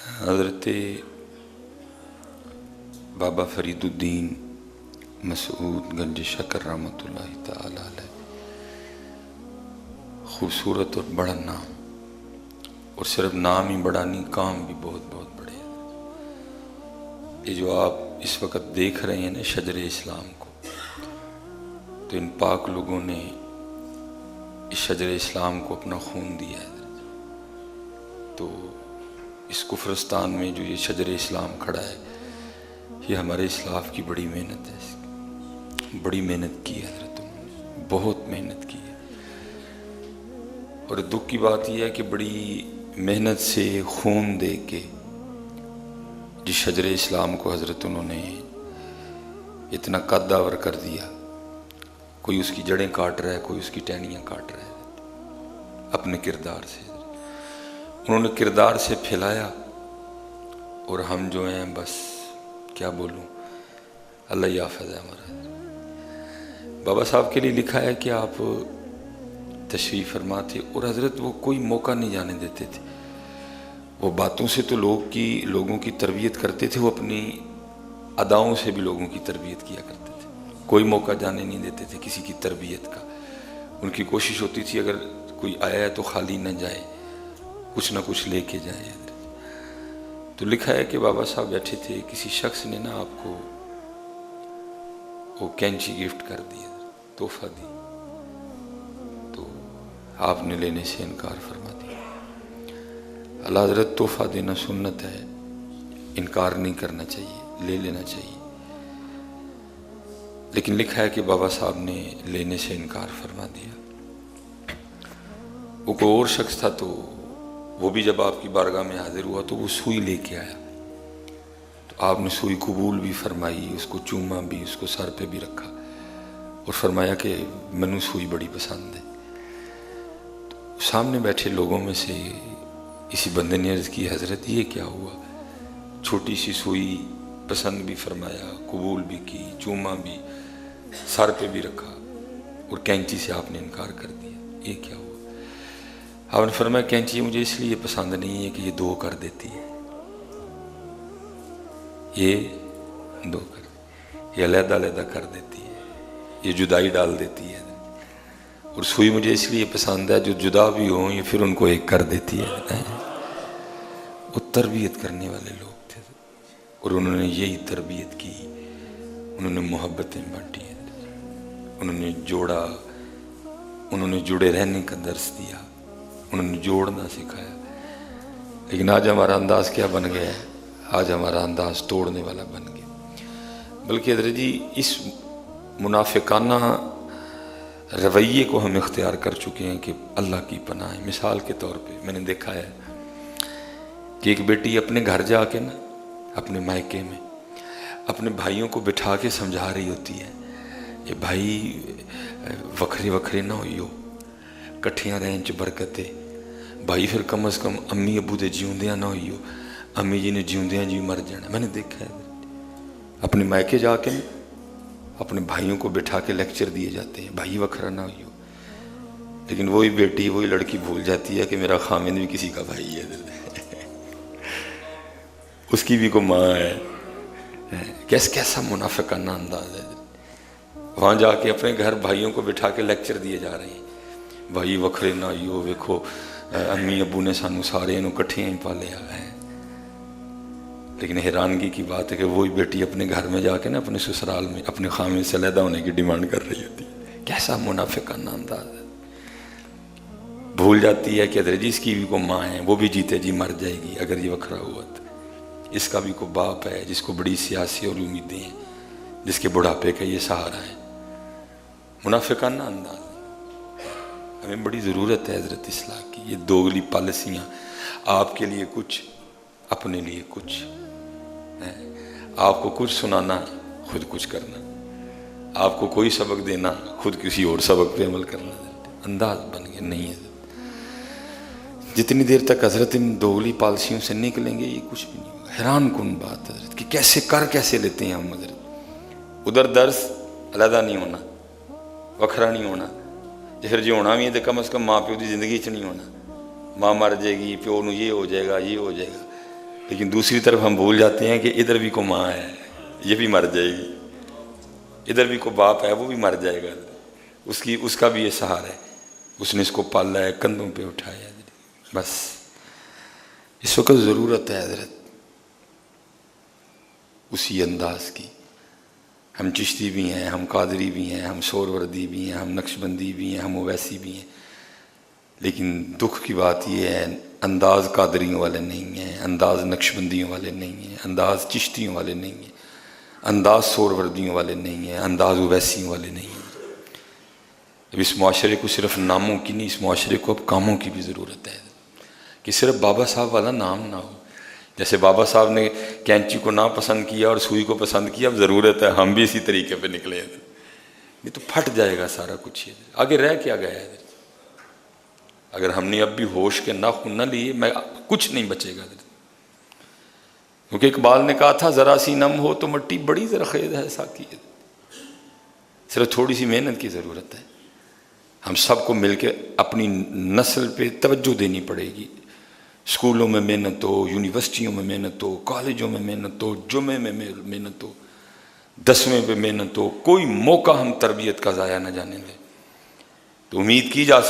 حضرت بابا فریدالدین مسعود گنج شکر رحمۃ اللہ تعالی علیہ، خوبصورت اور بڑا نام، اور صرف نام ہی بڑا نہیں، کام بھی بہت بہت بڑے ہیں۔ یہ جو آپ اس وقت دیکھ رہے ہیں نا شجر اسلام کو، تو ان پاک لوگوں نے اس شجر اسلام کو اپنا خون دیا ہے۔ تو اس کفرستان میں جو یہ شجر اسلام کھڑا ہے، یہ ہمارے اسلاف کی بڑی محنت ہے، بڑی محنت کی ہے حضرت، بہت محنت کی ہے۔ اور دکھ کی بات یہ ہے کہ بڑی محنت سے خون دے کے جس شجر اسلام کو حضرت انہوں نے اتنا قدور کر دیا، کوئی اس کی جڑیں کاٹ رہا ہے، کوئی اس کی ٹہنیاں کاٹ رہا ہے اپنے کردار سے۔ انہوں نے کردار سے پھیلایا، اور ہم جو ہیں بس کیا بولوں، اللہ ہی حافظ ہے ہمارا۔ بابا صاحب کے لیے لکھا ہے کہ آپ تشریف فرما تھے، اور حضرت وہ کوئی موقع نہیں جانے دیتے تھے۔ وہ باتوں سے تو لوگوں کی تربیت کرتے تھے، وہ اپنی اداؤں سے بھی لوگوں کی تربیت کیا کرتے تھے۔ کوئی موقع جانے نہیں دیتے تھے کسی کی تربیت کا۔ ان کی کوشش ہوتی تھی اگر کوئی آیا ہے تو خالی نہ جائے، کچھ نہ کچھ لے کے جائے۔ تو لکھا ہے کہ بابا صاحب بیٹھے تھے، کسی شخص نے نا آپ کو وہ کینچی گفٹ کر دی، تحفہ دی، تو آپ نے لینے سے انکار فرما دیا۔ اللہ حضرت تحفہ دینا سنت ہے، انکار نہیں کرنا چاہیے، لے لینا چاہیے۔ لیکن لکھا ہے کہ بابا صاحب نے لینے سے انکار فرما دیا۔ وہ کوئی اور شخص تھا، تو وہ بھی جب آپ کی بارگاہ میں حاضر ہوا تو وہ سوئی لے کے آیا، تو آپ نے سوئی قبول بھی فرمائی، اس کو چوما بھی، اس کو سر پہ بھی رکھا، اور فرمایا کہ منو سوئی بڑی پسند ہے۔ تو سامنے بیٹھے لوگوں میں سے اسی بندے نے عرض کی، حضرت یہ کیا ہوا؟ چھوٹی سی سوئی پسند بھی فرمایا، قبول بھی کی، چوما بھی، سر پہ بھی رکھا، اور کینچی سے آپ نے انکار کر دیا، یہ کیا ہوا؟ آپ نے فرمایا کینچی مجھے اس لیے پسند نہیں ہے کہ یہ دو کر دیتی ہے، یہ دو کر، یہ علیحدہ علیحدہ کر دیتی ہے، یہ جدائی ڈال دیتی ہے۔ اور سوئی مجھے اس لیے پسند ہے جو جدا بھی ہوں یہ پھر ان کو ایک کر دیتی ہے۔ وہ تربیت کرنے والے لوگ تھے، اور انہوں نے یہی تربیت کی، انہوں نے محبتیں بانٹی ہیں، انہوں نے جوڑا، انہوں نے جڑے رہنے کا درس دیا، انہوں نے جوڑنا سکھایا۔ لیکن آج ہمارا انداز کیا بن گیا ہے؟ آج ہمارا انداز توڑنے والا بن گیا۔ بلکہ حضرت جی اس منافقانہ رویے کو ہم اختیار کر چکے ہیں کہ اللہ کی پناہ ہے۔ مثال کے طور پہ میں نے دیکھا ہے کہ ایک بیٹی اپنے گھر جا کے نا، اپنے مائکے میں اپنے بھائیوں کو بٹھا کے سمجھا رہی ہوتی ہے کہ بھائی وکھرے وکھرے نہ ہوئی ہو، کٹھیاں رہن چ برکتے، بھائی پھر کم از کم امی ابو دے جیوندیاں نہ ہوئی ہو، امی جی نے جیوندیاں جی مر جانا۔ میں نے دیکھا ہے اپنے مائکے جا کے اپنے بھائیوں کو بٹھا کے لیکچر دیے جاتے ہیں، بھائی وکھرا نہ ہوئی ہو، لیکن وہی بیٹی وہی لڑکی بھول جاتی ہے کہ میرا خامند بھی کسی کا بھائی ہے، اس کی بھی کو ماں ہے۔ کیسا منافقانہ انداز ہے۔ وہاں جا کے اپنے گھر بھائیوں کو بٹھا کے لیکچر دیے جا رہے ہیں، بھائی وکھرے نہ ہوئی ہو، ویکھو امی ابو نے سانو سارے انہوں کٹھے ہی پالیا ہے۔ لیکن حیرانگی کی بات ہے کہ وہی بیٹی اپنے گھر میں جا کے نا اپنے سسرال میں اپنے خامد سے علیحدہ ہونے کی ڈیمانڈ کر رہی ہوتی ہے۔ کیسا منافقانہ انداز ہے۔ بھول جاتی ہے کہ حضرت جی اس کی بھی کو ماں ہے، وہ بھی جیتے جی مر جائے گی اگر یہ وکھرا ہوا تو، اس کا بھی کو باپ ہے جس کو بڑی سیاسی اور امیدیں ہیں، جس کے بڑھاپے کا یہ سہارا ہے۔ منافقانہ انداز ہے۔ ہمیں بڑی ضرورت ہے حضرت اصلاح کی۔ یہ دوگلی پالیسیاں، آپ کے لیے کچھ اپنے لیے کچھ، آپ کو کچھ سنانا خود کچھ کرنا، آپ کو کوئی سبق دینا خود کسی اور سبق پہ عمل کرنا، انداز بن گیا نہیں ہے۔ جتنی دیر تک حضرت ان دوگلی پالیسیوں سے نکلیں گے یہ کچھ بھی نہیں ہوگا۔ حیران کن بات حضرت کہ کیسے لیتے ہیں ہم حضرت۔ ادھر درس علیحدہ نہیں ہونا، وکھرا نہیں ہونا، پھر جو ہونا بھی ہے تو کم از کم ماں پیو کی زندگی چ نہیں ہونا۔ ماں مر جائے گی، پیو نو یہ ہو جائے گا، یہ ہو جائے گا۔ لیکن دوسری طرف ہم بھول جاتے ہیں کہ ادھر بھی کو ماں ہے، یہ بھی مر جائے گی، ادھر بھی کو باپ ہے، وہ بھی مر جائے گا، اس کا بھی یہ سہارا ہے، اس نے اس کو پالا ہے، کندھوں پہ اٹھایا ہے۔ بس اس وقت ضرورت ہے حضرت اسی انداز کی۔ ہم چشتی بھی ہیں، ہم قادری بھی ہیں، ہم سوروردی بھی ہیں، ہم نقشبندی بھی ہیں، ہم اویسی بھی ہیں، لیکن دکھ کی بات یہ ہے انداز قادریوں والے نہیں ہیں، انداز نقشبندیوں والے نہیں ہیں، انداز چشتیوں والے نہیں ہیں، انداز سوروردیوں والے نہیں ہیں، انداز اویسیوں والے نہیں ہیں۔ اب اس معاشرے کو صرف ناموں کی نہیں، اس معاشرے کو اب کاموں کی بھی ضرورت ہے کہ صرف بابا صاحب والا نام نہ ہو۔ جیسے بابا صاحب نے کینچی کو نہ پسند کیا اور سوئی کو پسند کیا، اب ضرورت ہے ہم بھی اسی طریقے پہ نکلے ہیں، یہ تو پھٹ جائے گا سارا کچھ۔ آگے رہ کیا گیا ہے؟ اگر ہم نے اب بھی ہوش کے ناخن نہ لیے میں کچھ نہیں بچے گا، کیونکہ اقبال نے کہا تھا ذرا سی نم ہو تو مٹی بڑی زرخیز ہے ساقی، صرف تھوڑی سی محنت کی ضرورت ہے۔ ہم سب کو مل کے اپنی نسل پہ توجہ دینی پڑے گی، اسکولوں میں محنت ہو، یونیورسٹیوں میں محنت ہو، کالجوں میں محنت ہو، جمعے میں محنت ہو، 10ویں پہ محنت ہو، کوئی موقع ہم تربیت کا ضائع نہ جانے دیں۔ تو امید کی جا